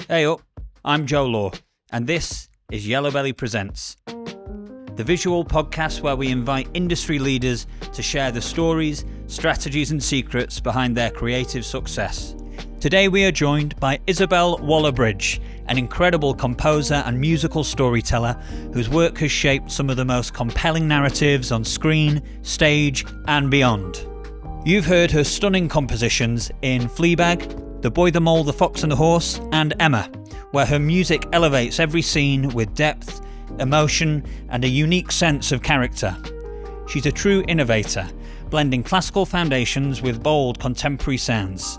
Hey up, I'm Joe Law, and this is Yellowbelly Presents, the visual podcast where we invite industry leaders to share the stories, strategies and secrets behind their creative success. Today we are joined by Isobel Waller-Bridge, an incredible composer and musical storyteller whose work has shaped some of the most compelling narratives on screen, stage and beyond. You've heard her stunning compositions in Fleabag, The Boy, the Mole, the Fox and the Horse and Emma, where her music elevates every scene with depth, emotion and a unique sense of character. She's a true innovator, blending classical foundations with bold contemporary sounds.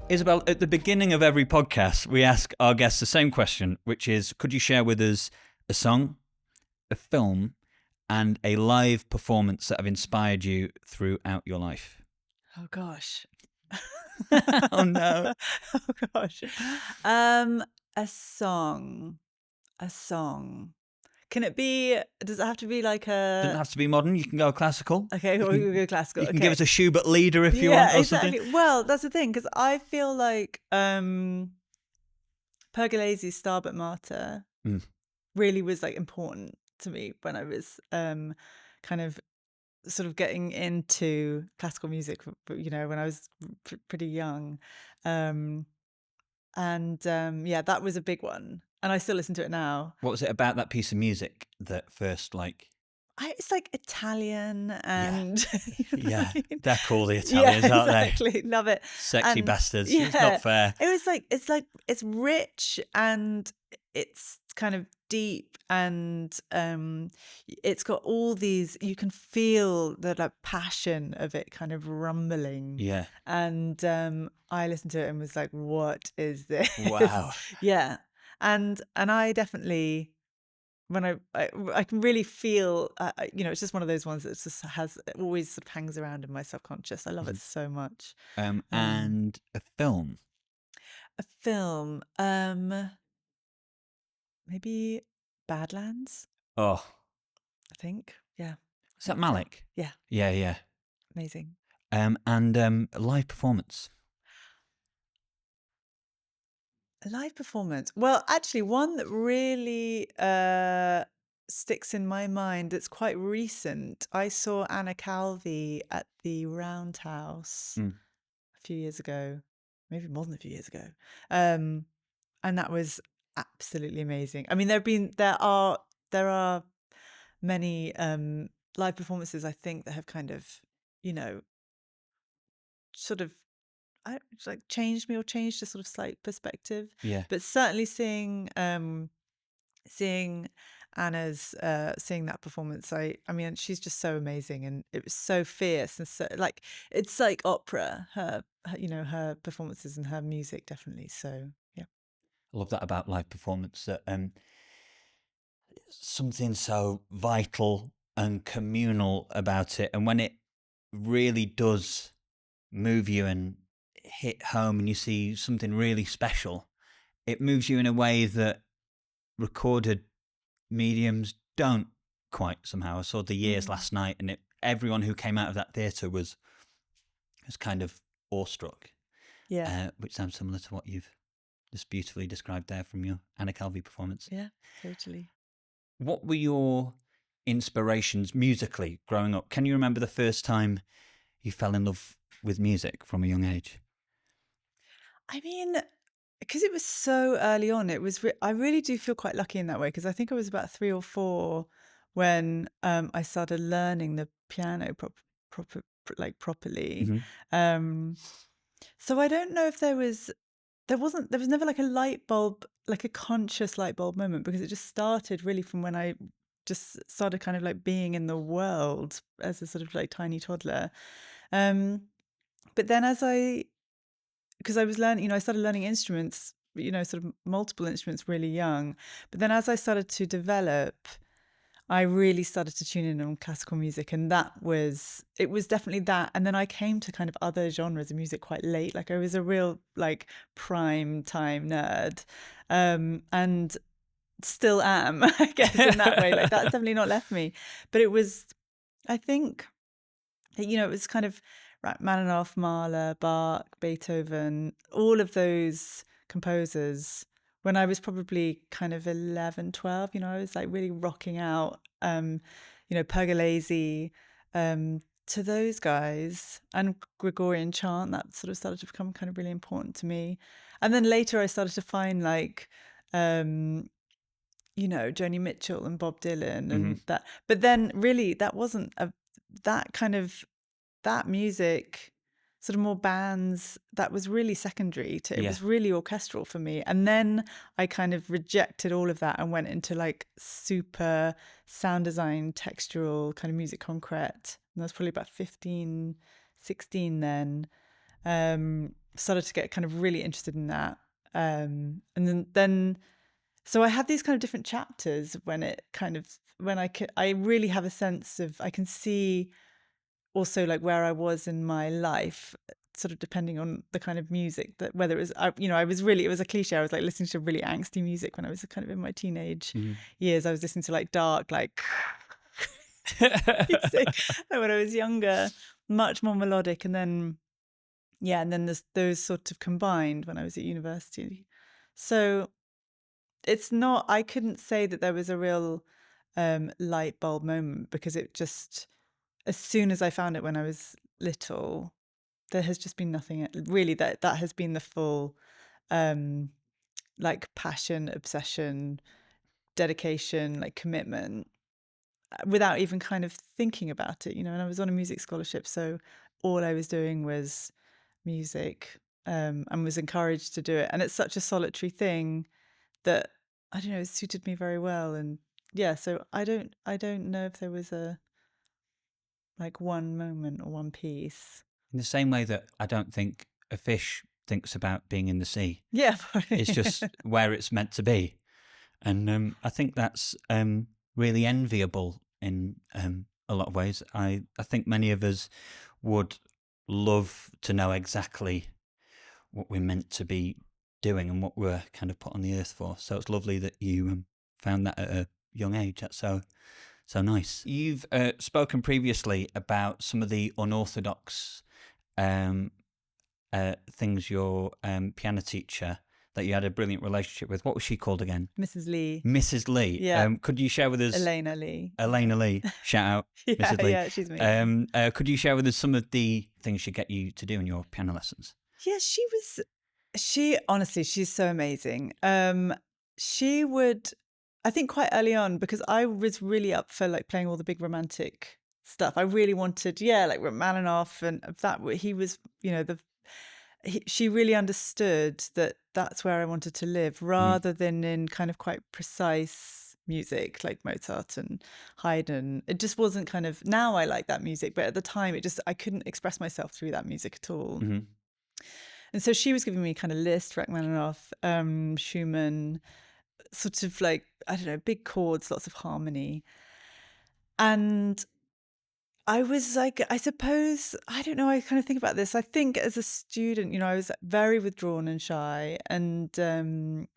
Isobel, at the beginning of every podcast, we ask our guests the same question, which is, could you share with us a song, a film, and a live performance that have inspired you throughout your life? Oh, gosh. Oh, no. Oh, gosh. A song. Can it be, does it have to be like Doesn't a... have to be modern. You can go classical. Okay, we'll go classical. You can Okay. give us a Schubert leader if you want, or exactly. something. Well, that's the thing, because I feel like Pergolesi's Stabat Mater really was like important to me when I was kind of sort of getting into classical music, you know, when I was pretty young. Yeah, that was a big one. And I still listen to it now. What was it about that piece of music that first, It's like Italian and yeah, they're cool, the Italians, aren't exactly. Love it. Sexy And bastards. yeah, It's not fair. it was like it's rich and it's kind of deep and it's got all these, you can feel the like passion of it kind of rumbling. Yeah. And I listened to it and was like, what is this? Wow. Yeah. And I definitely, when I can really feel, you know, it's just one of those ones that just it always sort of hangs around in my subconscious. I love it so much. And a film. A film, maybe Badlands, Oh, I think. Yeah. is that Malik? Yeah. Yeah. Amazing. And a live performance. A live performance. Well, actually, one that really sticks in my mind that's quite recent. I saw Anna Calvi at the Roundhouse a few years ago, maybe more than a few years ago. And that was absolutely amazing. I mean, there are many live performances, I think, that have kind of, you know, sort of like changed me or changed a sort of slight perspective. Yeah. But certainly seeing Anna's seeing that performance, I mean, she's just so amazing, and it was so fierce and so like it's like opera. Her you know, her performances and her music definitely. So yeah, I love that about live performance, that something so vital and communal about it, and when it really does move you and hit home and you see something really special, it moves you in a way that recorded mediums don't quite somehow. I saw The Years last night, and everyone who came out of that theatre was kind of awestruck. yeah, Which sounds similar to what you've just beautifully described there from your Anna Calvi performance. yeah, totally. What were your inspirations musically growing up? Can you remember the first time you fell in love with music from a young age? I mean, because it was so early on, it was. I really do feel quite lucky in that way, because I think I was about 3 or 4 when I started learning the piano properly. So I don't know if there was never like a light bulb, like a conscious light bulb moment, because it just started really from when I just started kind of like being in the world as a sort of like tiny toddler. But then because I was learning, you know, I started learning instruments, you know, sort of multiple instruments really young. But then as I started to develop, I really started to tune in on classical music, and it was definitely that. And then I came to kind of other genres of music quite late. Like I was a real like prime time nerd, and still am, I guess, in that way. Like that's definitely not left me. But it was, I think, you know, it was kind of Rachmaninoff, Mahler, Bach, Beethoven, all of those composers when I was probably kind of 11, 12. I was like really rocking out, Pergolesi, to those guys, and Gregorian chant. That sort of started to become kind of really important to me. And then later I started to find like, Joni Mitchell and Bob Dylan and that. But then really that wasn't that music, sort of more bands, that was really secondary to it. Yeah. Was really orchestral for me. And then I kind of rejected all of that and went into like super sound design, textural kind of music concrete. And I was probably about 15, 16 then. Started to get kind of really interested in that. And then so I have these kind of different chapters when I really have a sense of, I can see also like where I was in my life, sort of depending on the kind of music, that whether it was, it was a cliche. I was like listening to really angsty music when I was kind of in my teenage years. I was listening to like dark, like music. And when I was younger, much more melodic. And then there's those sort of combined when I was at university. So it's not, I couldn't say that there was a real light bulb moment, because it just, as soon as I found it when I was little, there has just been nothing really, that has been the full like passion, obsession, dedication, like commitment, without even kind of thinking about it, and I was on a music scholarship, so all I was doing was music, and was encouraged to do it. And it's such a solitary thing that, I don't know, it suited me very well. And so I don't know if there was a like one moment or one piece. In the same way that I don't think a fish thinks about being in the sea. Yeah. It's just where it's meant to be. And I think that's really enviable in a lot of ways. I think many of us would love to know exactly what we're meant to be doing and what we're kind of put on the earth for. So it's lovely that you found that at a young age. That's so nice. You've spoken previously about some of the unorthodox things your piano teacher that you had a brilliant relationship with. What was she called again? Mrs. Lee. Mrs. Lee. Yeah. Could you share with us? Elena Lee. Elena Lee. Shout out, Mrs. Lee. Yeah, she's amazing. Could you share with us some of the things she get you to do in your piano lessons? Yeah, honestly, she's so amazing. She would, I think quite early on, because I was really up for like playing all the big romantic stuff. I really wanted, like Rachmaninoff, and that he was, she really understood that that's where I wanted to live, rather than in kind of quite precise music like Mozart and Haydn. It just wasn't kind of, now I like that music, but at the time I couldn't express myself through that music at all. Mm-hmm. And so she was giving me kind of Liszt, Rachmaninoff, Schumann, sort of like, I don't know, big chords, lots of harmony. And I was like, I suppose, I don't know, I kind of think about this. I think as a student, I was very withdrawn and shy, and kind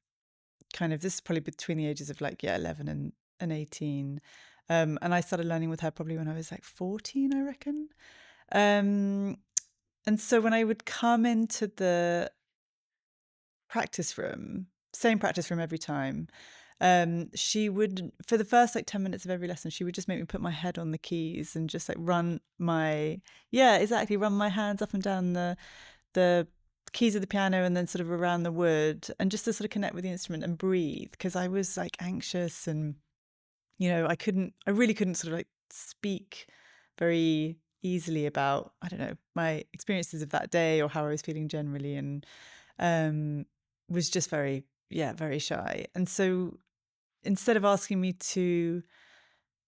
of, this is probably between the ages of like, 11 and 18. And I started learning with her probably when I was like 14, I reckon. And so when I would come into the practice room, same practice room every time, she would, for the first like 10 minutes of every lesson, she would just make me put my head on the keys and just like run my hands up and down the keys of the piano, and then sort of around the wood, and just to sort of connect with the instrument and breathe, because I was like anxious, and I really couldn't sort of like speak very easily about, I don't know, my experiences of that day or how I was feeling generally, and was just very shy. And so instead of asking me to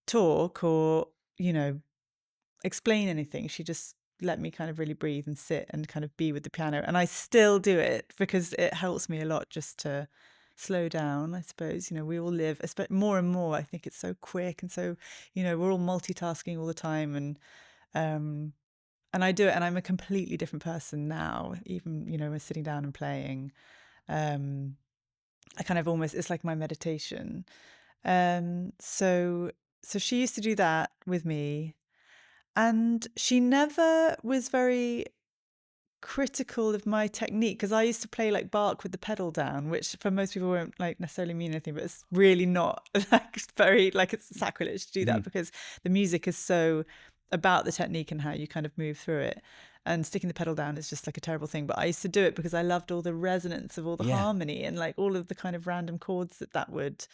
talk or explain anything, she just let me kind of really breathe and sit and kind of be with the piano. And I still do it because it helps me a lot just to slow down, I suppose. We all live, more and more, I think it's so quick, and so we're all multitasking all the time, and I do it, and I'm a completely different person now, even when sitting down and playing. I kind of almost, it's like my meditation. So she used to do that with me, and she never was very critical of my technique, because I used to play like Bach with the pedal down, which for most people won't like necessarily mean anything, but it's really not like very like it's sacrilege to do that because the music is so about the technique and how you kind of move through it. And sticking the pedal down is just like a terrible thing. But I used to do it because I loved all the resonance of all the harmony and like all of the kind of random chords that would,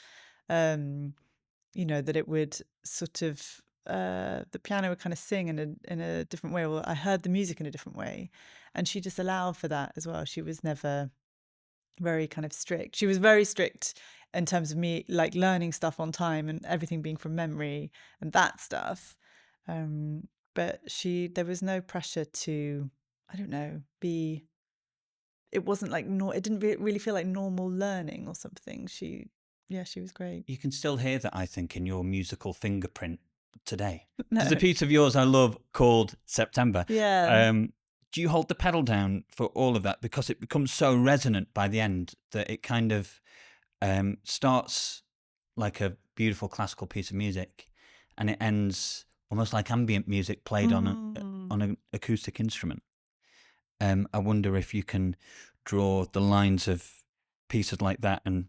you know, that it would sort of, the piano would kind of sing in a different way. Well, I heard the music in a different way. And she just allowed for that as well. She was never very kind of strict. She was very strict in terms of me like learning stuff on time and everything being from memory and that stuff. But there was no pressure to, I don't know, it wasn't like, it didn't really feel like normal learning or something. She was great. You can still hear that, I think, in your musical fingerprint today. No. There's a piece of yours I love called September. Yeah. Do you hold the pedal down for all of that? Because it becomes so resonant by the end that it kind of starts like a beautiful classical piece of music and it ends almost like ambient music played on an acoustic instrument. I wonder if you can draw the lines of pieces like that and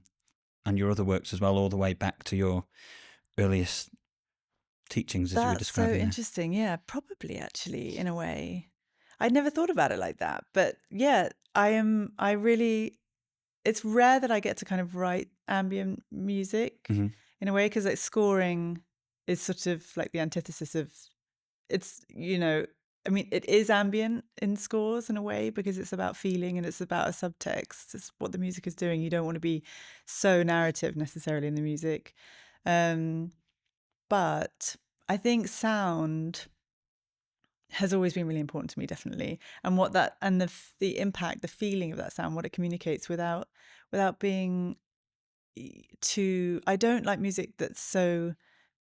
your other works as well, all the way back to your earliest teachings, as you were describing. That's so interesting. Yeah, probably actually, in a way. I'd never thought about it like that. But yeah, it's rare that I get to kind of write ambient music in a way, because like scoring is sort of like the antithesis of, it's, you know, I mean, it is ambient in scores in a way because it's about feeling and it's about a subtext. It's what the music is doing. You don't want to be so narrative necessarily in the music. But I think sound has always been really important to me, definitely. And what that, and the impact, the feeling of that sound, what it communicates without being too, I don't like music that's so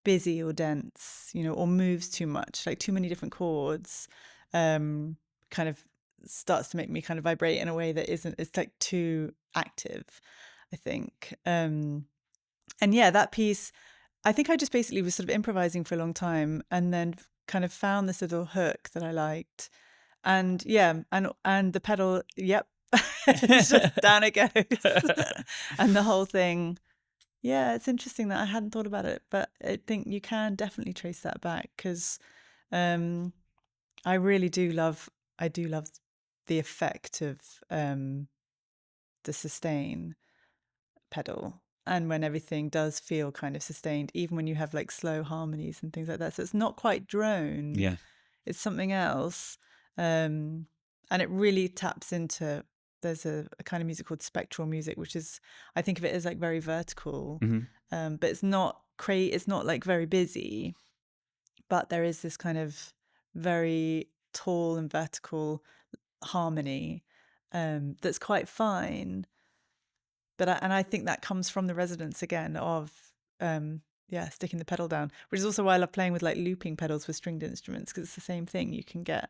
busy or dense, you know, or moves too much, like too many different chords, kind of starts to make me kind of vibrate in a way that isn't, it's like too active, I think. And yeah, that piece, I think I just basically was sort of improvising for a long time and then kind of found this little hook that I liked. And yeah, and the pedal, yep, it's just down it goes. And the whole thing, yeah, it's interesting that I hadn't thought about it, but I think you can definitely trace that back because I really do love, the effect of the sustain pedal. And when everything does feel kind of sustained, even when you have like slow harmonies and things like that. So it's not quite drone. Yeah. It's something else. And it really taps into, there's a kind of music called spectral music, which is, I think of it as like very vertical, but it's not like very busy, but there is this kind of very tall and vertical harmony that's quite fine. But I think that comes from the resonance again of sticking the pedal down, which is also why I love playing with like looping pedals with stringed instruments, because it's the same thing. You can get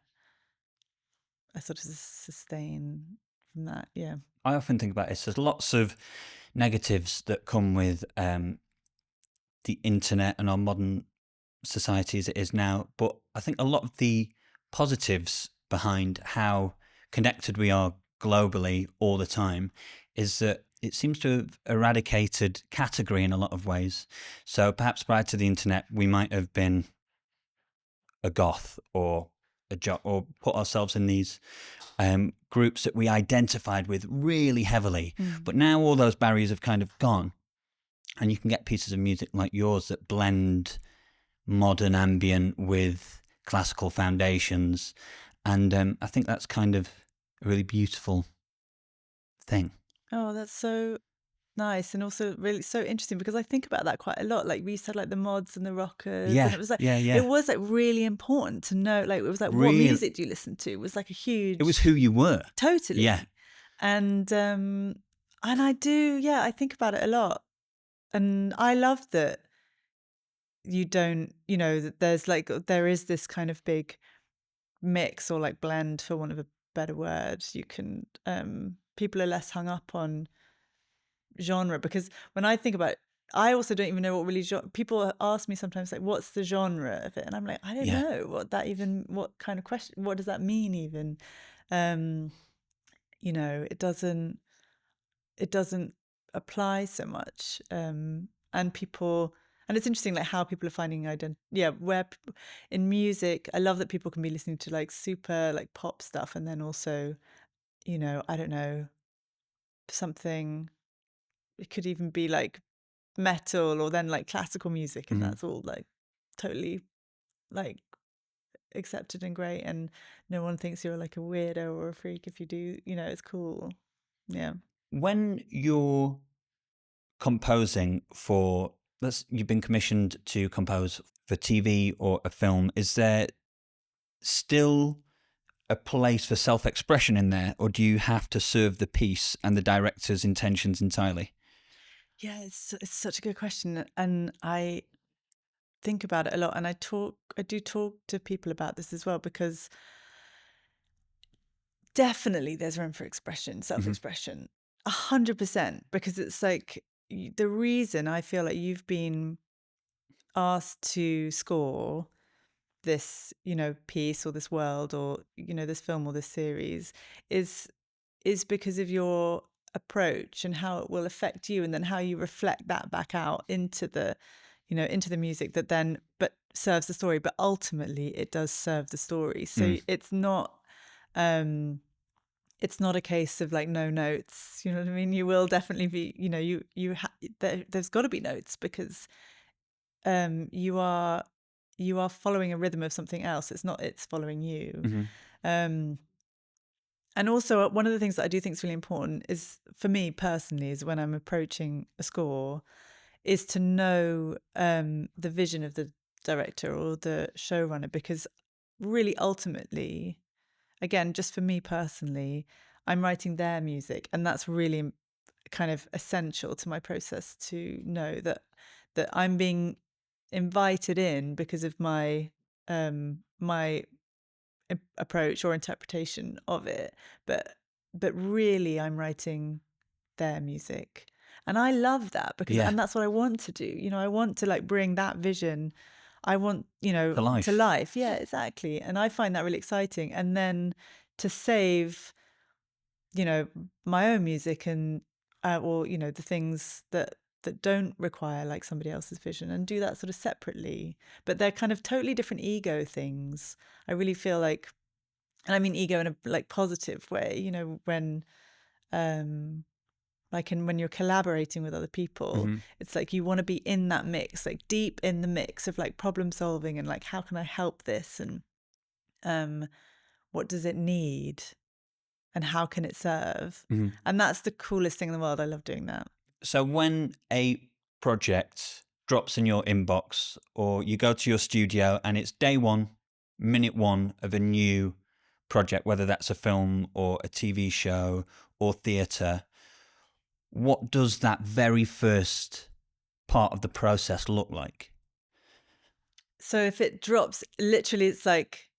a sort of sustain from that. Yeah. I often think about this. There's lots of negatives that come with the internet and our modern society as it is now, but I think a lot of the positives behind how connected we are globally all the time is that it seems to have eradicated category in a lot of ways. So perhaps prior to the internet, we might have been a goth or a jock, or put ourselves in these groups that we identified with really heavily. But now all those barriers have kind of gone, and you can get pieces of music like yours that blend modern ambient with classical foundations. And I think that's kind of a really beautiful thing. Oh, that's so nice, and also really so interesting because I think about that quite a lot. Like we said, like the mods and the rockers. Yeah, and it was like yeah. It was like really important to know. Like it was like what music do you listen to? It was like a huge. It was who you were. Totally. Yeah. And I do. Yeah, I think about it a lot, and I love that. You don't. You know that there is this kind of big mix or like blend, for want of a better word. You can. People are less hung up on genre, because when I think about it, I also don't even know what really people ask me sometimes, like, what's the genre of it, and I'm like, I don't know what kind of question, what does that mean even. You know, it doesn't apply so much. And people, and it's interesting like how people are finding where in music, I love that people can be listening to like super like pop stuff, and then also, you know, I don't know, something, it could even be like metal or then like classical music, and that's all like totally like accepted and great, and no one thinks you're like a weirdo or a freak if you do, you know, it's cool. Yeah. When you're composing for, you've been commissioned to compose for TV or a film, is there still a place for self-expression in there, or do you have to serve the piece and the director's intentions entirely? Yeah, it's such a good question, and I think about it a lot, and I do talk to people about this as well, because definitely there's room for expression, self-expression, 100%, because it's like the reason I feel like you've been asked to score this, you know, piece or this world or, you know, this film or this series is because of your approach and how it will affect you, and then how you reflect that back out into the, you know, into the music that then but serves the story, but ultimately it does serve the story. So it's not a case of like no notes, you know what I mean? You will definitely be, you know, there's got to be notes, because you are following a rhythm of something else. It's following you. Um and also, one of the things that I do think is really important is, for me personally, is when I'm approaching a score, is to know the vision of the director or the showrunner, because really ultimately, again, just for me personally, I'm writing their music, and that's really kind of essential to my process, to know that I'm being invited in because of my my approach or interpretation of it, but really I'm writing their music, and I love that, because Yeah. and that's what I want to do, you know, I want to like bring that vision, I want, you know, To life. yeah, exactly, and I find that really exciting, and then to save, you know, my own music, and or, you know, the things that don't require like somebody else's vision, and do that sort of separately, but they're kind of totally different ego things. I really feel like, and I mean ego in a like positive way, you know, when like when you're collaborating with other people, it's like you want to be in that mix, like deep in the mix of like problem solving, and like how can I help this, and what does it need, and how can it serve, and that's the coolest thing in the world. I love doing that. So when a project drops in your inbox, or you go to your studio and it's day one, minute one of a new project, whether that's a film or a TV show or theatre, what does that very first part of the process look like? So if it drops, literally, it's like,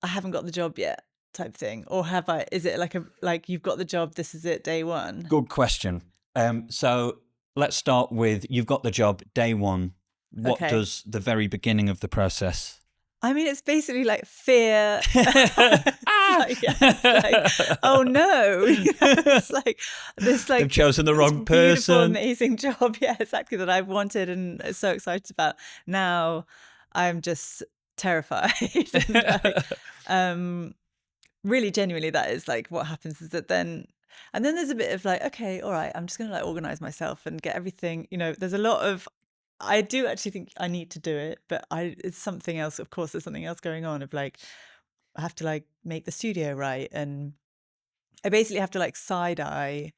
I haven't got the job yet type thing, or have I? Is it like you've got the job, this is it, day one? Good question. So let's start with, you've got the job, day one. What Okay. does the very beginning of the process? I mean, it's basically like fear. It's like, oh no, it's like this, like They've chosen the this wrong beautiful, person. amazing job. Yeah, exactly, that I've wanted and so excited about. Now I'm just terrified. And really, genuinely, that is like what happens, is that then, and then there's a bit of like, okay, all right, I'm just gonna like organize myself and get everything. You know, there's a lot of, I do actually think I need to do it, but it's something else. Of course, there's something else going on of like, I have to like make the studio right, and I basically have to like side eye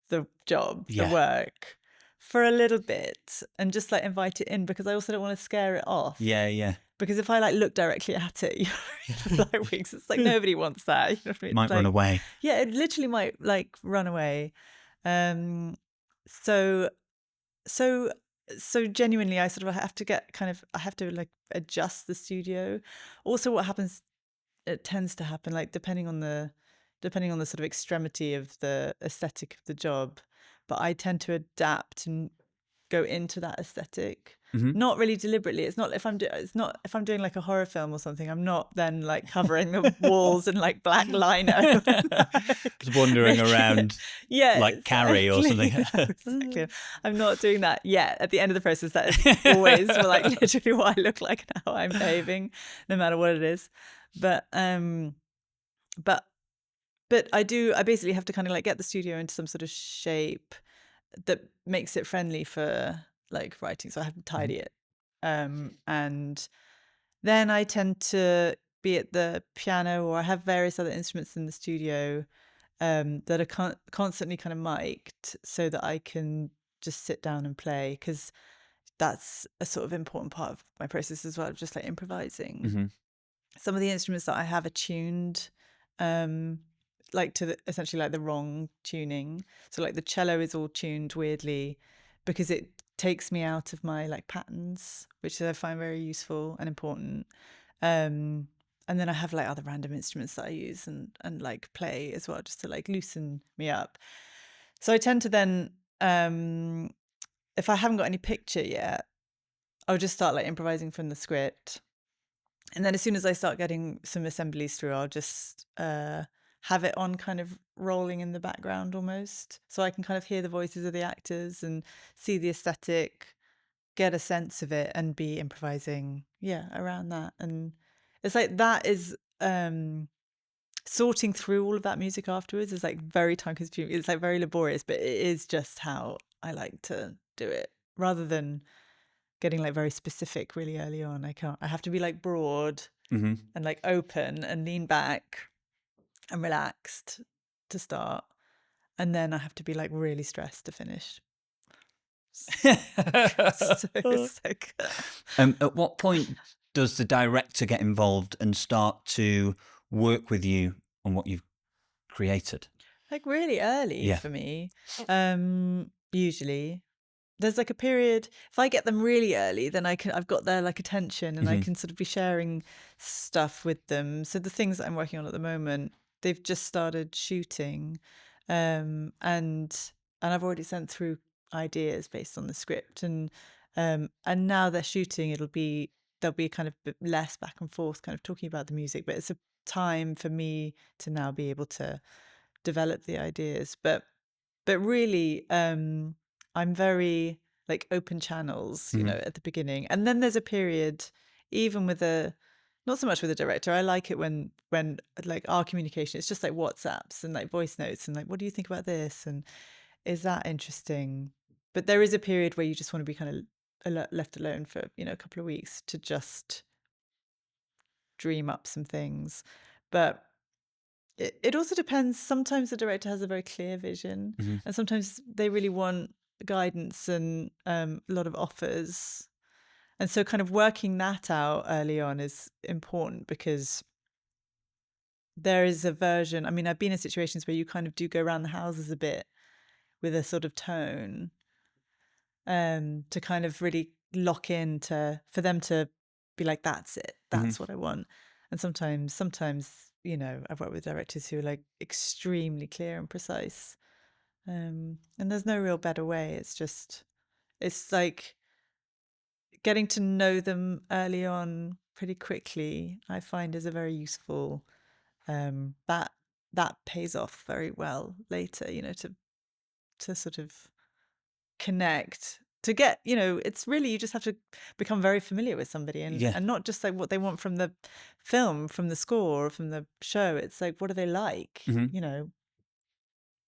the job, the Yeah. work, for a little bit, and just like invite it in, because I also don't want to scare it off. Yeah. Because if I like look directly at it, you know, for like weeks, it's like nobody wants that. You know what I mean? Might run away. Yeah, it literally might like run away. So genuinely, I sort of have to get kind of, I have to like adjust the studio. Also, what happens, it tends to happen like depending on the sort of extremity of the aesthetic of the job, but I tend to adapt and go into that aesthetic. not really deliberately. It's not if I'm doing like a horror film or something. I'm not then like covering the walls in like black lino, just wandering around, like Carrie or something. Exactly. I'm not doing that yet. At the end of the process, that is always like literally what I look like and how I'm behaving, no matter what it is. But I basically have to kind of like get the studio into some sort of shape that makes it friendly for like writing. So I have to tidy it. And then I tend to be at the piano, or I have various other instruments in the studio that are constantly kind of mic'd so that I can just sit down and play, because that's a sort of important part of my process as well, just like improvising. Some of the instruments that I have are tuned like to essentially like the wrong tuning. So like the cello is all tuned weirdly because it takes me out of my like patterns, which I find very useful and important. And then I have like other random instruments that I use and like play as well, just to like loosen me up. So I tend to then, if I haven't got any picture yet, I'll just start like improvising from the script. And then as soon as I start getting some assemblies through, I'll just have it on kind of rolling in the background almost. So I can kind of hear the voices of the actors and see the aesthetic, get a sense of it, and be improvising, around that. And it's like that is sorting through all of that music afterwards is like very time consuming. It's like very laborious, but it is just how I like to do it, rather than getting like very specific really early on. I have to be like broad and like open and lean back and relaxed to start, and then I have to be like really stressed to finish. So sick. At what point does the director get involved and start to work with you on what you've created? Like really early for me. Usually there's like a period, if I get them really early, then I've got their like attention, and I can sort of be sharing stuff with them. So the things that I'm working on at the moment, they've just started shooting, and I've already sent through ideas based on the script, and now they're shooting. There'll be kind of less back and forth kind of talking about the music, but it's a time for me to now be able to develop the ideas. But really, I'm very like open channels, at the beginning. And then there's a period, even with not so much with the director. I like it when like our communication, it's just like WhatsApps and like voice notes and like, what do you think about this? And is that interesting? But there is a period where you just want to be kind of left alone for, a couple of weeks to just dream up some things. But it also depends. Sometimes the director has a very clear vision, and sometimes they really want guidance and a lot of offers. And so kind of working that out early on is important, because there is a version. I mean, I've been in situations where you kind of do go around the houses a bit with a sort of tone, to kind of really lock in for them to be like, that's it, that's what I want. And sometimes, I've worked with directors who are like extremely clear and precise. And there's no real better way. It's like getting to know them early on pretty quickly, I find, is a very useful, that pays off very well later, to sort of connect, to get, it's really, you just have to become very familiar with somebody, and not just like what they want from the film, from the score, or from the show. It's like, what are they like?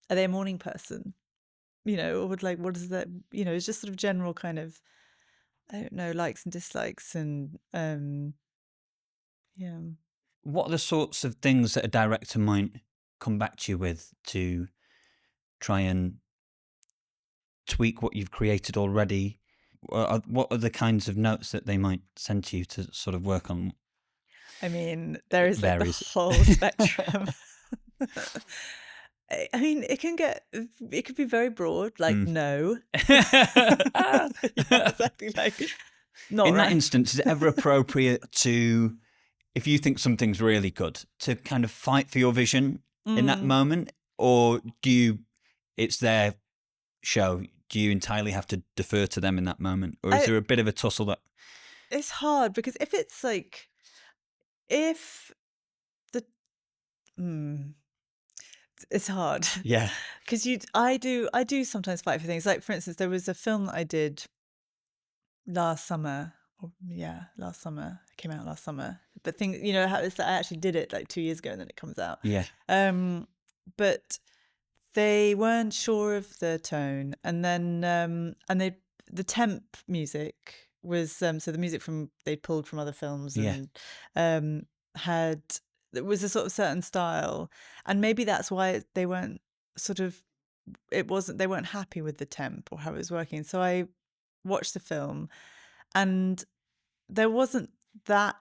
Are they a morning person? Or would like, what is that? It's just sort of general kind of, I don't know, likes and dislikes, and yeah. What are the sorts of things that a director might come back to you with to try and tweak what you've created already? What are the kinds of notes that they might send to you to sort of work on? I mean, there is like the whole spectrum. I mean, it could be very broad, like no. Yeah, exactly. Like, not in right. that instance, is it ever appropriate to, if you think something's really good, to kind of fight for your vision in that moment? Or it's their show, do you entirely have to defer to them in that moment, or is there a bit of a tussle that? It's hard because if it's like, if the, it's hard. Yeah. Because I do sometimes fight for things. Like, for instance, there was a film that I did last summer. Last summer. It came out last summer. But how it's that I actually did it like 2 years ago and then it comes out. Yeah. But they weren't sure of the tone, and then the temp music was so the music they'd pulled from other films, and had it was a sort of certain style, and maybe that's why they weren't they weren't happy with the temp or how it was working. So I watched the film, and there wasn't that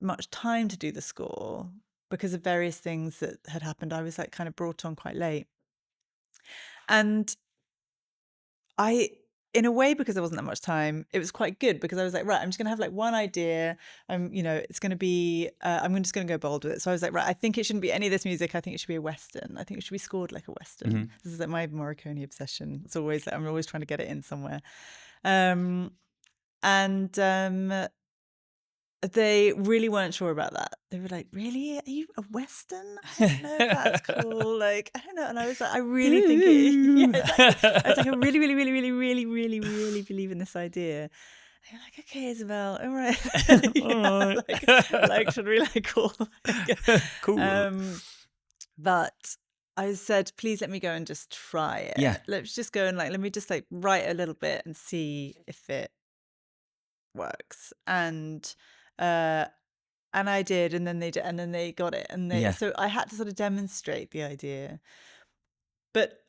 much time to do the score because of various things that had happened. I was like kind of brought on quite late. And in a way, because there wasn't that much time, it was quite good because I was like, right, I'm just going to have like one idea. It's going to be, I'm just going to go bold with it. So I was like, right, I think it shouldn't be any of this music. I think it should be a Western. I think it should be scored like a Western. Mm-hmm. This is like my Morricone obsession. It's always like, I'm always trying to get it in somewhere. They really weren't sure about that. They were like, really? Are you a Western? I don't know if that's cool. Like, I don't know. And I was like, I really think exactly. I was like, I really, really, really, really, really, really, really believe in this idea. And you're like, okay, Isobel, all right. All right. like, should we like call? Cool. But I said, please let me go and just try it. Yeah. Let's just go and let me just like write a little bit and see if it works. And I did, and then they did, and then they got it, and so I had to sort of demonstrate the idea. But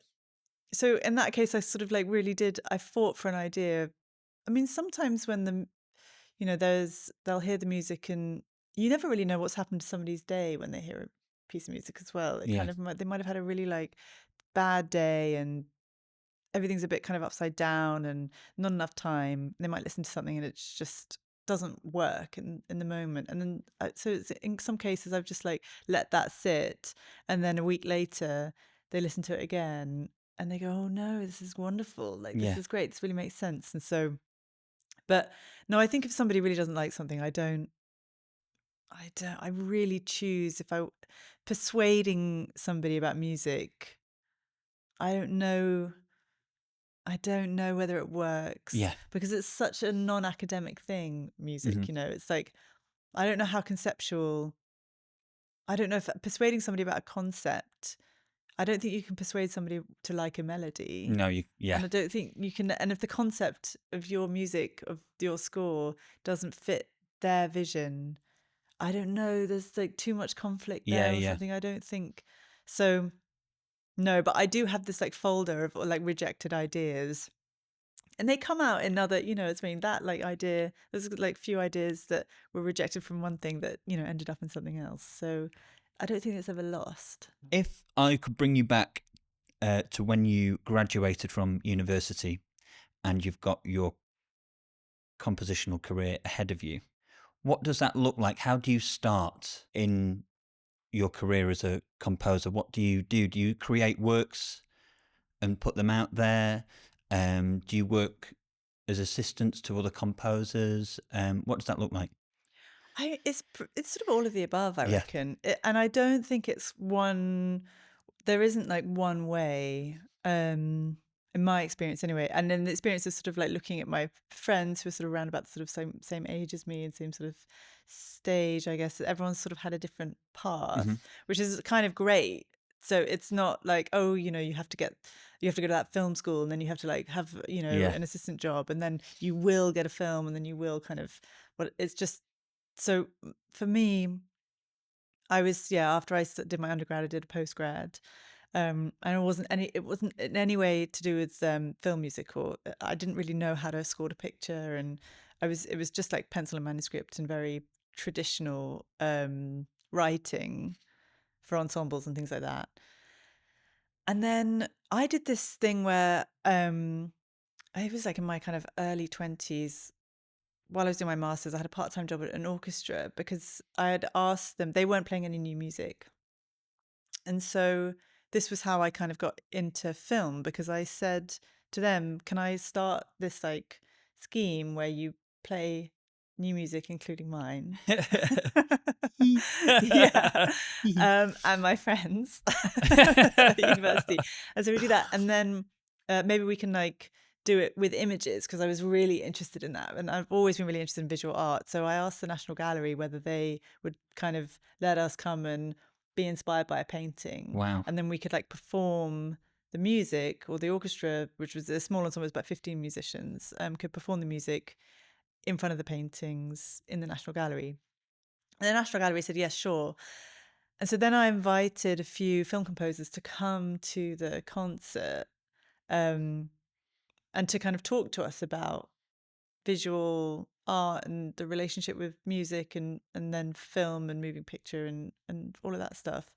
so in that case, I sort of like really did. I fought for an idea. I mean, sometimes when they'll hear the music, and you never really know what's happened to somebody's day when they hear a piece of music as well. They might have had a really like bad day, and everything's a bit kind of upside down, and not enough time. They might listen to something, and it's just doesn't work in the moment. And then so it's, in some cases I've just like let that sit, and then a week later they listen to it again and they go, oh no, this is wonderful, like this is great, this really makes sense. And so, but no, I think if somebody really doesn't like something, I really choose, if I persuading somebody about music, I don't know whether it works. Yeah. Because it's such a non-academic thing, music, Mm-hmm. It's like, I don't know how conceptual. I don't know if persuading somebody about a concept, I don't think you can persuade somebody to like a melody. No, And I don't think you can. And if the concept of your music, of your score, doesn't fit their vision, I don't know. There's like too much conflict there or something. I don't think so. No, but I do have this like folder of like rejected ideas, and they come out in other, that like idea. There's like few ideas that were rejected from one thing that ended up in something else. So I don't think it's ever lost. If I could bring you back to when you graduated from university, and you've got your compositional career ahead of you, what does that look like? How do you start in your career as a composer? What do you do? Do you create works and put them out there? Do you work as assistants to other composers? What does that look like? It's sort of all of the above, I reckon. And I don't think it's one. There isn't like one way. In my experience anyway, and in the experience of sort of like looking at my friends who are sort of around about the sort of same age as me and same sort of stage, I guess everyone's sort of had a different path, which is kind of great. So it's not like, oh, you have to go to that film school, and then you have to like have an assistant job, and then you will get a film, and then you will kind of, but it's just, so for me, I was after I did my undergrad, I did a postgrad. And it wasn't in any way to do with film music, or I didn't really know how to score a picture, and it was just like pencil and manuscript and very traditional writing for ensembles and things like that. And then I did this thing where I was like in my kind of early 20s. While I was doing my master's, I had a part-time job at an orchestra because I had asked them, they weren't playing any new music. And so this was how I kind of got into film, because I said to them, can I start this like scheme where you play new music, including mine? Yeah. And my friends at university. And so we do that. And then maybe we can like do it with images, because I was really interested in that. And I've always been really interested in visual art. So I asked the National Gallery whether they would kind of let us come and be inspired by a painting. Wow. And then we could like perform the music, or the orchestra, which was a small ensemble, it was about 15 musicians, could perform the music in front of the paintings in the National Gallery. And the National Gallery said, yes, sure. And so then I invited a few film composers to come to the concert, and to kind of talk to us about visual art and the relationship with music, and then film and moving picture and all of that stuff.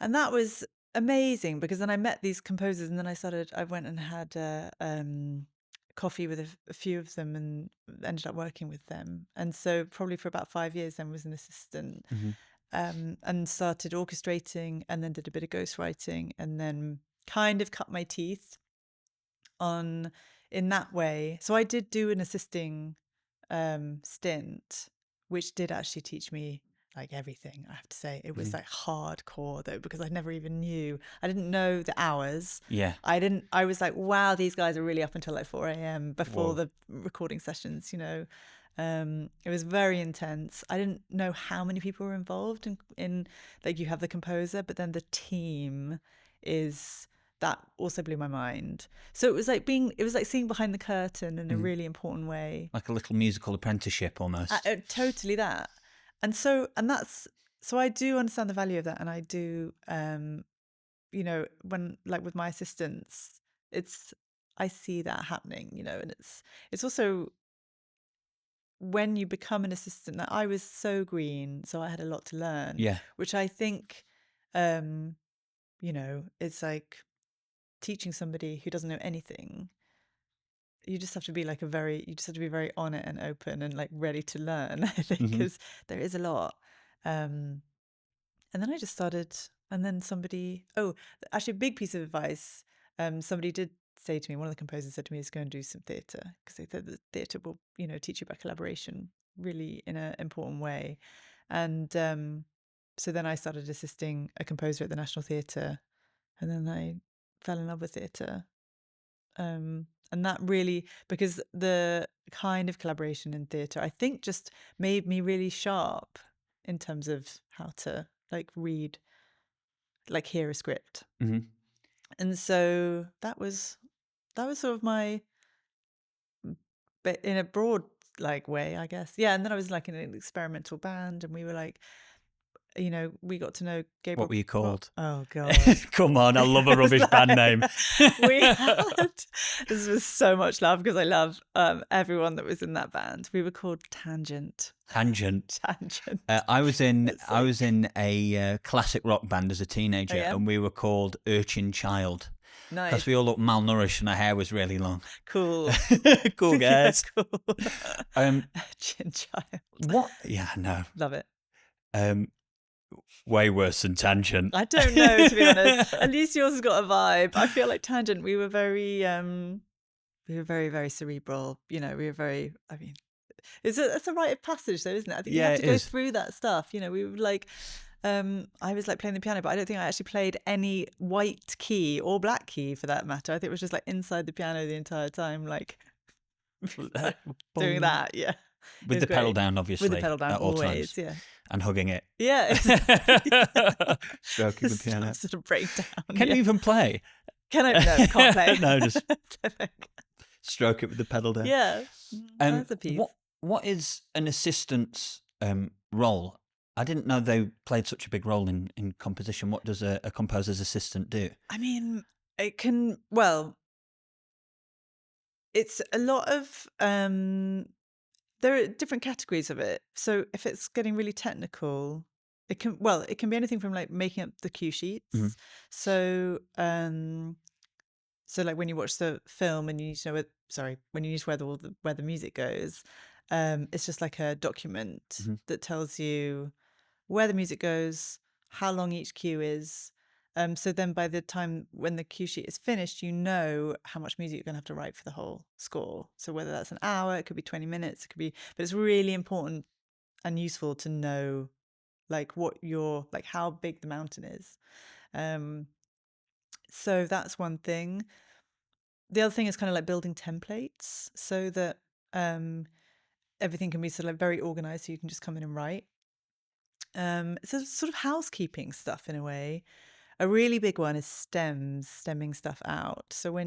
And that was amazing, because then I met these composers, and then I went and had coffee with a few of them, and ended up working with them. And so probably for about 5 years then was an assistant, and started orchestrating, and then did a bit of ghostwriting, and then kind of cut my teeth on in that way. So I did do an assisting stint, which did actually teach me like everything, I have to say. It was like hardcore though, because I never even knew. I didn't know the hours. Yeah. I was like, wow, these guys are really up until like 4 a.m. before Whoa. the recording sessions, you know. It was very intense. I didn't know how many people were involved in like, you have the composer, but then the team is, that also blew my mind. So it was like seeing behind the curtain in a really important way. Like a little musical apprenticeship almost. Totally that. And so I do understand the value of that. And I do, you know, when like with my assistants, I see that happening, you know, and it's also when you become an assistant, that I was so green, so I had a lot to learn. Yeah. Which I think, you know, it's like teaching somebody who doesn't know anything. You just have to be like you just have to be very on it and open and like ready to learn, I think, because there is a lot. And then I just started, and then actually a big piece of advice, somebody did say to me, one of the composers said to me, is go and do some theatre, because they said that theatre will, you know, teach you about collaboration really in an important way. And so then I started assisting a composer at the National Theatre, and then I fell in love with theatre. And that really, because the kind of collaboration in theatre, I think, just made me really sharp in terms of how to like read, like hear a script. And so that was sort of my, but in a broad like way, I guess. Yeah. And then I was like in an experimental band, and we were like, you know, we got to know Gabriel. What were you called? Oh God. Come on, I love a rubbish band name. We had, this was so much love, because I love everyone that was in that band. We were called Tangent. Tangent. Tangent. I was in a classic rock band as a teenager, Oh, yeah? and we were called Urchin Child. Nice. Because we all looked malnourished and our hair was really long. Cool. Cool guys. Yeah, cool. Chin Child. What? Yeah, no. Love it. Way worse than Tangent. I don't know, to be honest. At least yours has got a vibe. I feel like Tangent, we were very, very cerebral. You know, we were very, I mean, it's a rite of passage though, isn't it? I think you have to go through that stuff. You know, we were like, I was like playing the piano, but I don't think I actually played any white key or black key for that matter. I think it was just like inside the piano the entire time, like doing that. Yeah. With the pedal down, obviously. With the pedal down, at all always, times. yeah. And hugging it. Yeah. Exactly. Stroking the piano. Sort of breakdown. Can you even play? Can I? No, can't play. No, just stroke it with the pedal down. Yeah. That's a piece. What is an assistant's role? I didn't know they played such a big role in composition. What does a composer's assistant do? I mean, it can, well, it's a lot of, there are different categories of it. So if it's getting really technical, it can be anything from like making up the cue sheets. So, so like when you watch the film and you need to know when you need to know where the music goes, it's just like a document that tells you where the music goes, how long each cue is, So then by the time when the cue sheet is finished, you know how much music you're going to have to write for the whole score. So whether that's an hour, it could be 20 minutes, it could be, but it's really important and useful to know like how big the mountain is. So that's one thing. The other thing is kind of like building templates so that everything can be sort of like very organized, so you can just come in and write. So sort of housekeeping stuff in a way. A really big one is stemming stuff out. So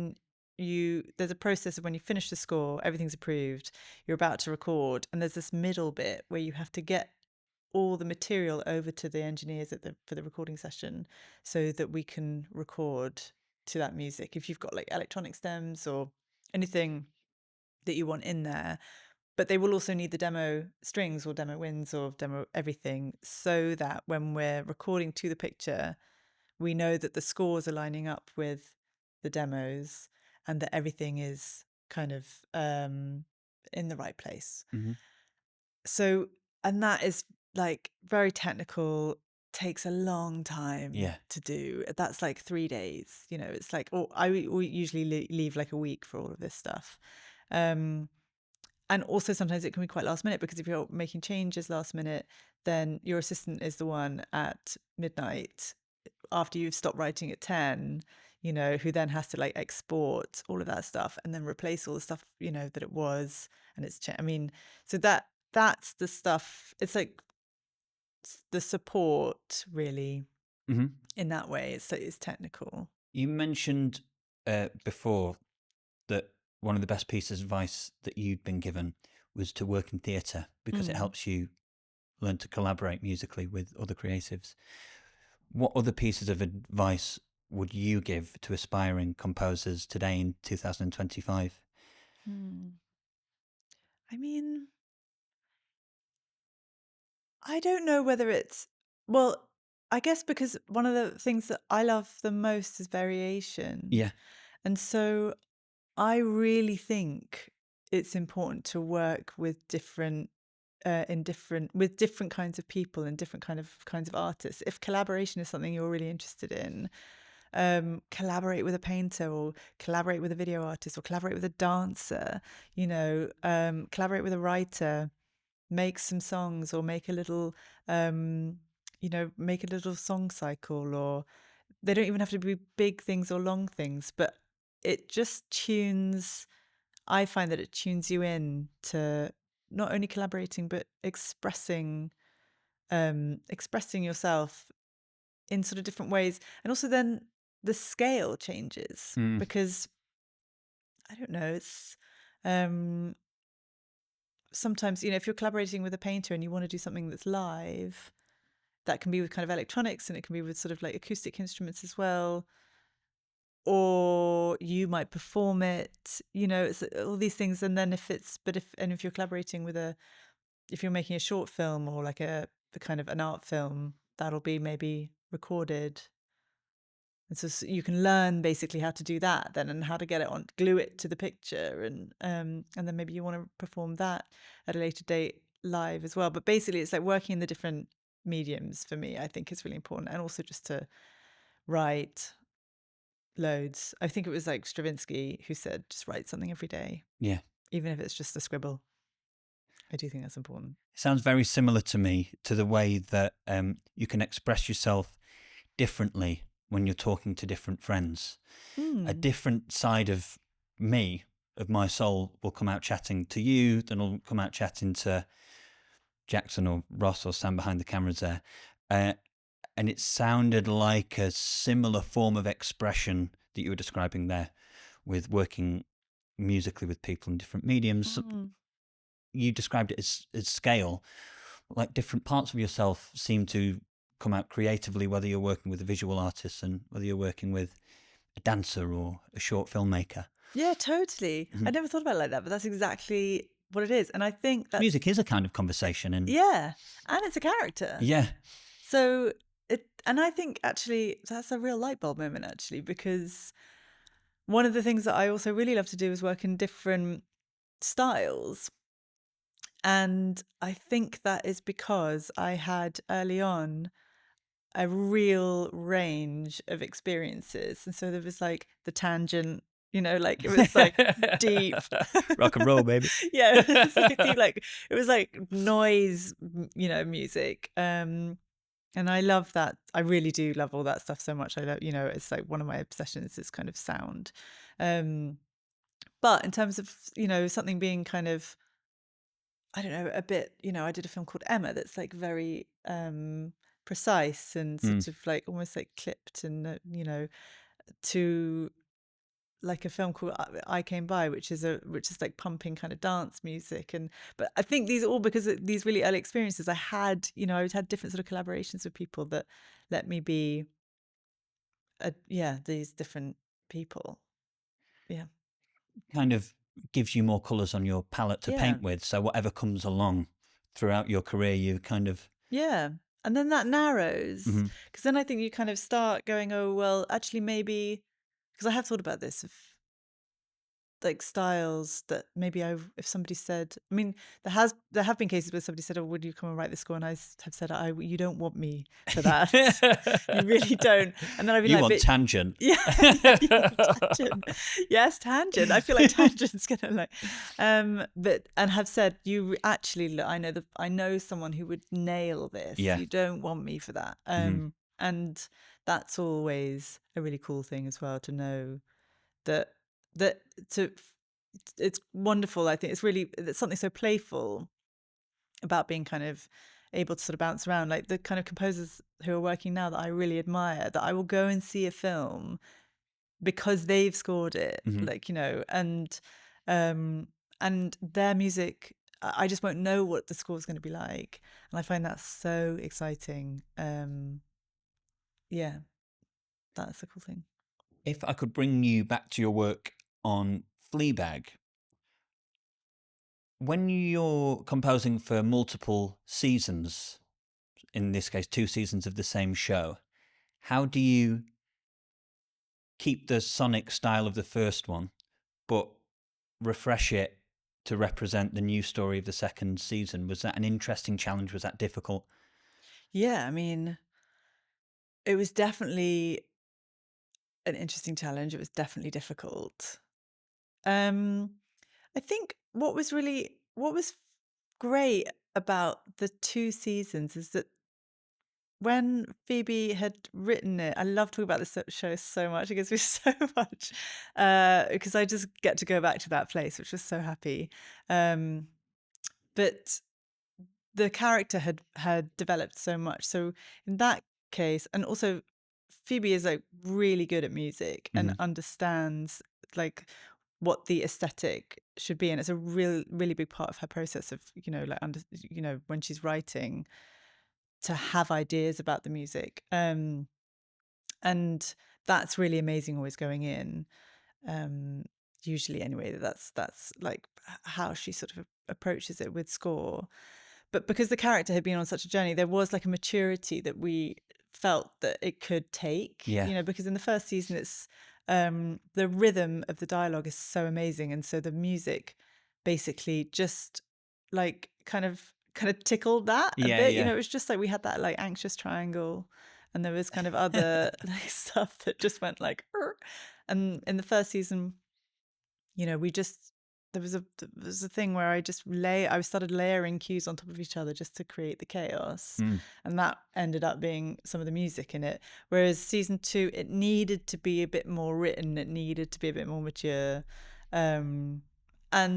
there's a process of when you finish the score, everything's approved, you're about to record, and there's this middle bit where you have to get all the material over to the engineers for the recording session so that we can record to that music. If you've got like electronic stems or anything that you want in there, but they will also need the demo strings or demo winds or demo everything, so that when we're recording to the picture, we know that the scores are lining up with the demos and that everything is kind of in the right place. Mm-hmm. So, and that is like very technical, takes a long time to do. That's like 3 days, it's like, we usually leave like a week for all of this stuff. And also sometimes it can be quite last minute, because if you're making changes last minute, then your assistant is the one at midnight after you've stopped writing at 10, who then has to like export all of that stuff and then replace all the stuff, that it was. And it's, so that's the stuff. It's like the support really in that way. It's technical. You mentioned before that one of the best pieces of advice that you'd been given was to work in theatre, because it helps you learn to collaborate musically with other creatives. What other pieces of advice would you give to aspiring composers today in 2025? I mean, I don't know whether it's, well, I guess because one of the things that I love the most is variation. Yeah. And so I really think it's important to work with different kinds of people and different kinds of artists. If collaboration is something you're really interested in, collaborate with a painter, or collaborate with a video artist, or collaborate with a dancer, collaborate with a writer, make some songs, or make a little song cycle, or they don't even have to be big things or long things, but it just I find that it tunes you in to not only collaborating but expressing yourself in sort of different ways. And also then the scale changes, because I don't know, it's sometimes, if you're collaborating with a painter and you want to do something that's live, that can be with kind of electronics, and it can be with sort of like acoustic instruments as well, or you might perform it, it's all these things. And then if you're collaborating with if you're making a short film, or like a kind of an art film, that'll be maybe recorded. And so you can learn basically how to do that then, and how to get it on, glue it to the picture. And then maybe you want to perform that at a later date live as well. But basically it's like working in the different mediums, for me, I think is really important. And also just to write loads. I think it was like Stravinsky who said, just write something every day. Yeah. Even if it's just a scribble. I do think that's important. It sounds very similar to me, to the way that you can express yourself differently when you're talking to different friends. A different side of me, of my soul, will come out chatting to you, then will come out chatting to Jackson or Ross or Sam behind the cameras there. And it sounded like a similar form of expression that you were describing there, with working musically with people in different mediums. You described it as scale. Like different parts of yourself seem to come out creatively, whether you're working with a visual artist and whether you're working with a dancer or a short filmmaker. Yeah, totally. I never thought about it like that, but that's exactly what it is. And I think that music is a kind of conversation, and and it's a character. Yeah. So and I think actually that's a real light bulb moment, actually, because one of the things that I also really love to do is work in different styles. And I think that is because I had early on a real range of experiences. And so there was like the tangent, like it was like deep rock and roll, baby. Yeah, it was like deep, like it was like noise, music. And I love that. I really do love all that stuff so much. I love, it's like one of my obsessions is kind of sound. But in terms of, something being kind of, I don't know, a bit, I did a film called Emma that's like very precise and sort of like almost like clipped and, to like a film called I Came By, which is like pumping kind of dance music. But I think these are all because of these really early experiences I had, I had different sort of collaborations with people that let me be, these different people. Yeah. Kind of gives you more colours on your palette to Yeah. paint with. So whatever comes along throughout your career, you kind of... Yeah. And then that narrows, Mhm. because then I think you kind of start going, oh, well, actually maybe, because I have thought about this, if like styles that maybe if somebody said, I mean, there have been cases where somebody said, oh, would you come and write this score? And I have said, you don't want me for that. You really don't. And then I've been You like, want tangent. Yeah, tangent. Yes, tangent. I feel like tangent's gonna like, but and have said, you actually look, I know someone who would nail this. Yeah. You don't want me for that. And that's always a really cool thing as well, to know that it's wonderful. I think it's something so playful about being kind of able to sort of bounce around, like the kind of composers who are working now that I really admire, that I will go and see a film because they've scored it, like, and their music, I just won't know what the score is going to be like, and I find that so exciting. Yeah, that's a cool thing. If I could bring you back to your work on Fleabag, when you're composing for multiple seasons, in this case 2 seasons of the same show, how do you keep the sonic style of the first one but refresh it to represent the new story of the second season? Was that an interesting challenge? Was that difficult? Yeah, I mean, it was definitely an interesting challenge. It was definitely difficult. I think what was great about the 2 seasons is that when Phoebe had written it, I love talking about this show so much. It gives me so much, because I just get to go back to that place, which was so happy. But the character had developed so much. So in that case, and also Phoebe is like really good at music and understands like what the aesthetic should be, and it's a really big part of her process of like when she's writing, to have ideas about the music, and that's really amazing always going in, usually anyway. That's like how she sort of approaches it with score. But because the character had been on such a journey, there was like a maturity that we felt that it could take. Yeah. Because in the first season, it's the rhythm of the dialogue is so amazing, and so the music basically just like kind of tickled that a bit. Yeah. It was just like we had that like anxious triangle, and there was kind of other like stuff that just went like, "Arr." And in the first season, we just there was a thing where I started layering cues on top of each other just to create the chaos, and that ended up being some of the music in it. Whereas season 2, it needed to be a bit more written, it needed to be a bit more mature, and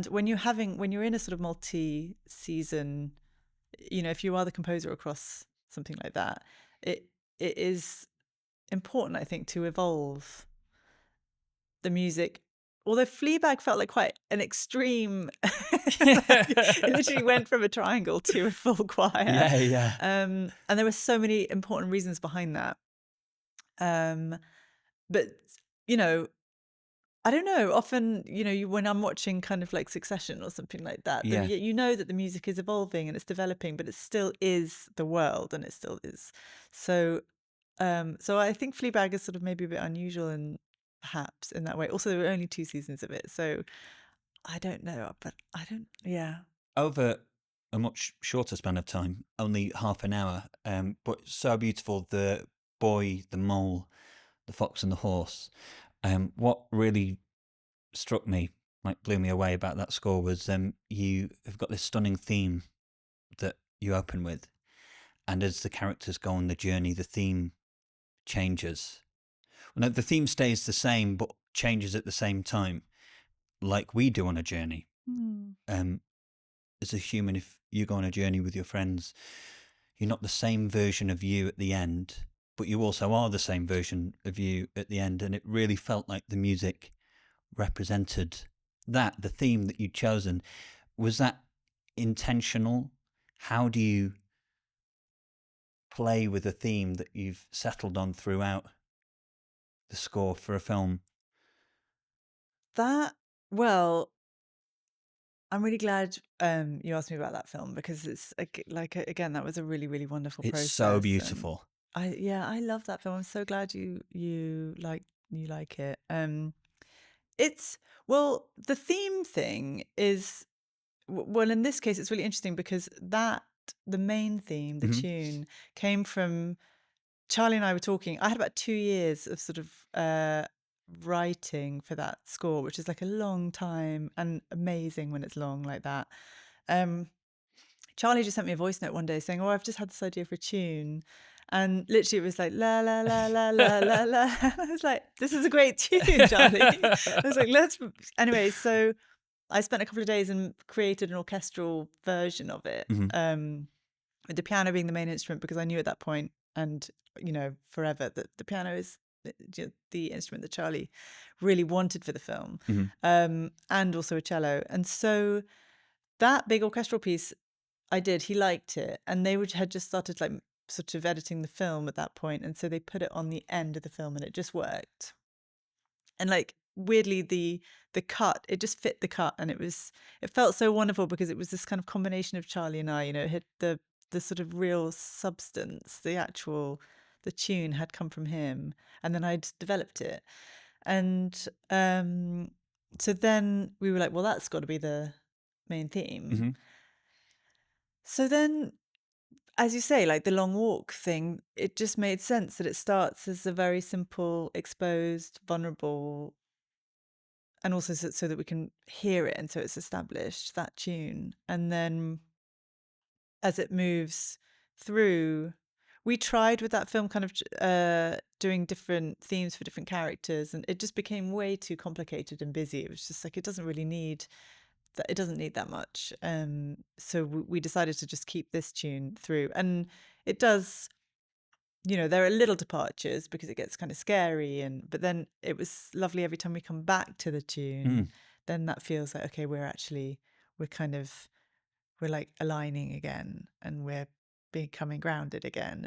when you're in a sort of multi-season, if you are the composer across something like that, it is important, I think, to evolve the music. Although Fleabag felt like quite an extreme, it literally went from a triangle to a full choir. Yeah. And there were so many important reasons behind that. But I don't know. Often, when I'm watching kind of like Succession or something like that, Yeah. you know that the music is evolving and it's developing, but it still is the world, and it still is. So, so I think Fleabag is sort of maybe a bit unusual, and perhaps in that way. Also, there were only 2 seasons of it, so I don't know. But I don't. Yeah. Over a much shorter span of time, only half an hour, but so beautiful. The boy, the mole, the fox and the horse. What really struck me, like blew me away about that score was you have got this stunning theme that you open with, and as the characters go on the journey, the theme changes. No, the theme stays the same but changes at the same time, like we do on a journey. As a human, if you go on a journey with your friends, you're not the same version of you at the end, but you also are the same version of you at the end. And it really felt like the music represented that. The theme that you'd chosen, was that intentional? How do you play with a theme that you've settled on throughout the score for a film? Well, I'm really glad you asked me about that film, because it's like again, that was a really, really wonderful It's process. so And beautiful. I love that film. I'm so glad you like it. It's well, the theme thing is well, in this case, it's really interesting because the main theme, the tune, came from Charlie and I were talking. I had about 2 years of sort of writing for that score, which is like a long time and amazing when it's long like that. Charlie just sent me a voice note one day saying, "Oh, I've just had this idea for a tune." And literally it was like, la, la, la, la, la, la, la. I was like, this is a great tune, Charlie. I was like, anyway, so I spent a couple of days and created an orchestral version of it, with the piano being the main instrument, because I knew at that point, and forever, that the piano is the instrument that Charlie really wanted for the film, and also a cello. And so that big orchestral piece, he liked it, and they had just started like sort of editing the film at that point, and so they put it on the end of the film, and it just worked. And like weirdly, the cut, it just fit the cut, and it felt so wonderful because it was this kind of combination of Charlie and I. It had the sort of real substance, the tune had come from him, and then I'd developed it. And so then we were like, well, that's got to be the main theme. So then, as you say, like the long walk thing, it just made sense that it starts as a very simple, exposed, vulnerable, and also so that we can hear it, and so it's established, that tune. And then as it moves through, we tried with that film kind of doing different themes for different characters, and it just became way too complicated and busy. It was just like, it doesn't need that much. So we decided to just keep this tune through, and it does, there are little departures because it gets kind of scary, but then it was lovely every time we come back to the tune. Then that feels like, okay, we're like aligning again, and we're becoming grounded again.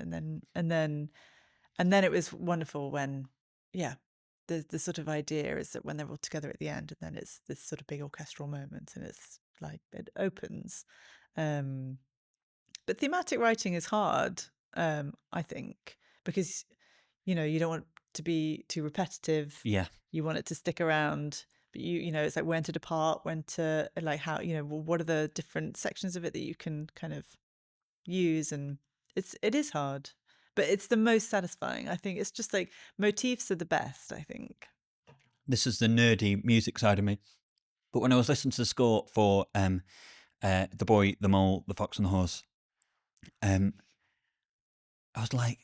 And then it was wonderful when, the sort of idea is that when they're all together at the end, and then it's this sort of big orchestral moment, and it's like it opens. But thematic writing is hard, I think, because you don't want to be too repetitive. Yeah. You want it to stick around, but it's like when to depart, when to, like, how, what are the different sections of it that you can kind of use. And it is hard, but it's the most satisfying. I think it's just like motifs are the best, I think. This is the nerdy music side of me. But when I was listening to the score for The Boy, the Mole, the Fox and the Horse, I was like,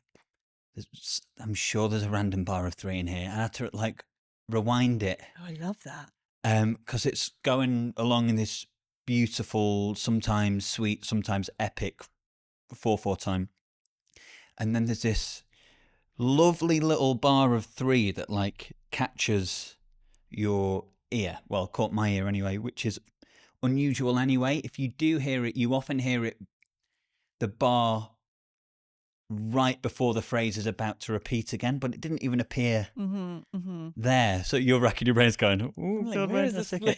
I'm sure there's a random bar of 3 in here. And I had to like rewind it. Oh, I love that. Because it's going along in this beautiful, sometimes sweet, sometimes epic 4/4 time. And then there's this lovely little bar of 3 that like catches your ear. Well, caught my ear anyway, which is unusual anyway. If you do hear it, you often hear it, the bar right before the phrase is about to repeat again, but it didn't even appear there. So you're racking your brains going, oh, Like, God, where is this this?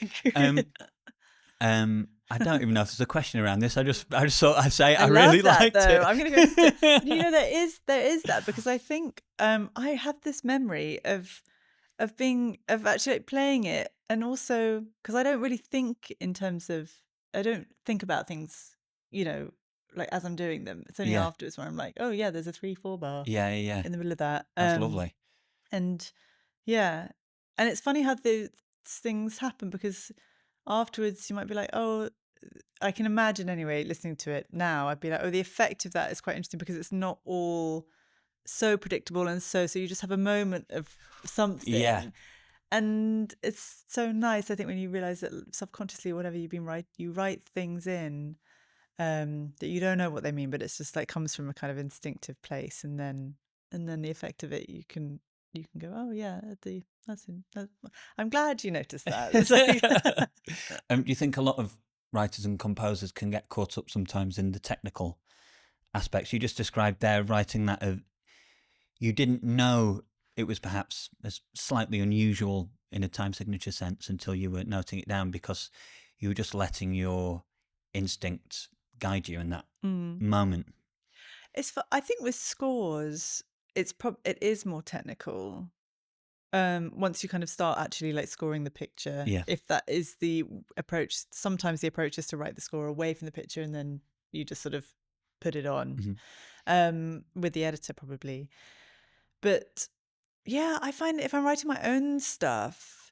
I don't even know if there's a question around this. I just thought I'd say I love really that, liked though. it. I'm going to go. There is that, because I think I have this memory of actually like playing it, and also because I don't really think in terms of, I don't think about things like as I'm doing them. It's only Yeah. afterwards where I'm like, oh yeah, there's a 3/4 bar Yeah. in the middle of that. That's lovely. And yeah, and it's funny how those things happen, because afterwards you might be like, oh, I can imagine anyway, listening to it now, I'd be like, oh, the effect of that is quite interesting, because it's not all so predictable, and so you just have a moment of something. Yeah. And it's so nice, I think, when you realize that subconsciously, whatever you've been you write things in that you don't know what they mean, but it's just like comes from a kind of instinctive place, and then the effect of it, you can go, oh yeah, I'm glad you noticed that. It's like Do you think a lot of writers and composers can get caught up sometimes in the technical aspects? You just described there writing that you didn't know it was perhaps as slightly unusual in a time signature sense until you were noting it down, because you were just letting your instincts guide you in that moment. I think with scores, it is more technical. Once you kind of start actually like scoring the picture, Yeah. if that is the approach. Sometimes the approach is to write the score away from the picture, and then you just sort of put it on with the editor probably. But yeah, I find if I'm writing my own stuff,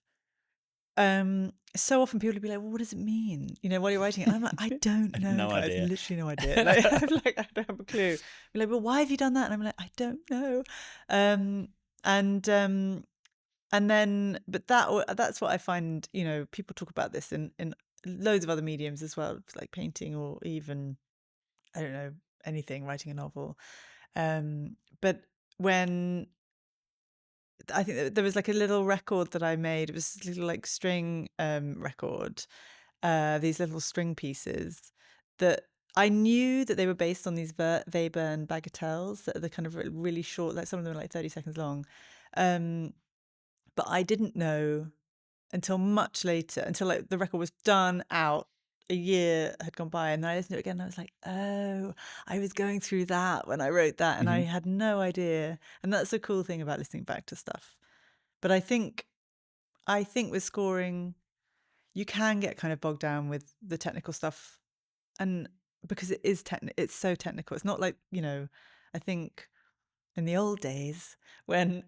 so often people will be like, well, what does it mean? While you're writing it. And I'm like, I don't know. No guys. idea. Literally no idea. Like, I'm like, I don't have a clue. Be like, well, why have you done that? And I'm like, I don't know. And then, but that's what I find, people talk about this in loads of other mediums as well, like painting, or even, I don't know, anything, writing a novel. But when I think that there was like a little record that I made, it was a little like string record, these little string pieces that I knew that they were based on these Weber and bagatelles that are the kind of really short, like some of them are like 30 seconds long. But I didn't know until much later, until like the record was done, out, a year had gone by, and then I listened to it again, and I was like, oh, I was going through that when I wrote that, and I had no idea. And that's the cool thing about listening back to stuff. But I think with scoring, you can get kind of bogged down with the technical stuff, and because it's so technical. It's not like, I think in the old days when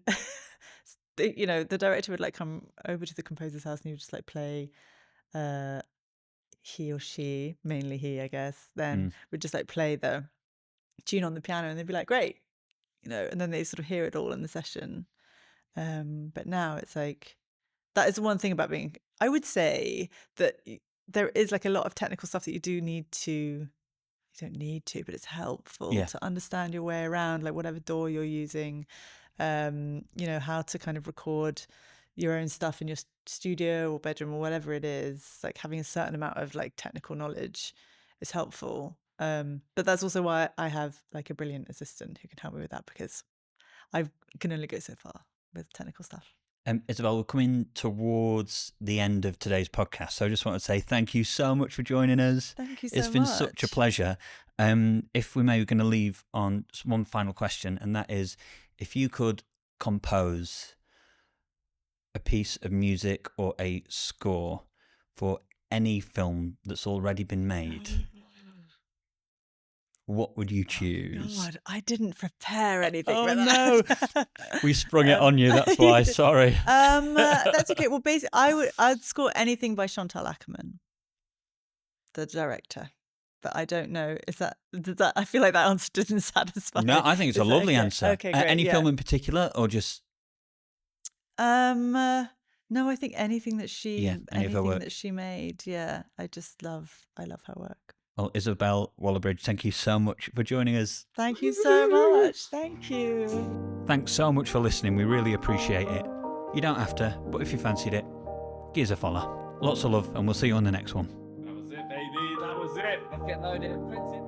the director would like come over to the composer's house, and he would just like play, he or she, mainly he, I guess, then would just like play the tune on the piano, and they'd be like, great, and then they sort of hear it all in the session. But now it's like, that is the one thing about I would say that there is like a lot of technical stuff that you don't need to, but it's helpful to understand your way around, like whatever DAW you're using, how to kind of record your own stuff in your studio or bedroom or whatever it is. Like having a certain amount of like technical knowledge is helpful. But that's also why I have like a brilliant assistant who can help me with that, because I can only go so far with technical stuff. Isobel, we're coming towards the end of today's podcast, so I just want to say thank you so much for joining us. Thank you so much. It's been such a pleasure. If we may, we're going to leave on one final question, and that is, if you could compose a piece of music or a score for any film that's already been made, what would you choose? God, I didn't prepare anything. Oh no, we sprung it on you. That's why. Sorry. That's okay. Well, basically, I'd score anything by Chantal Akerman, the director. But I don't know. I feel like that answer didn't satisfy. No, I think it's a lovely answer. Okay, great. Any film in particular, or just? No, I think anything that she made. Yeah, I love her work. Well, Isobel Waller-Bridge, thank you so much for joining us. Thank you so much. Thank you. Thanks so much for listening. We really appreciate it. You don't have to, but if you fancied it, give us a follow. Lots of love, and we'll see you on the next one. That was it, baby. That was it. Let's get loaded and printed.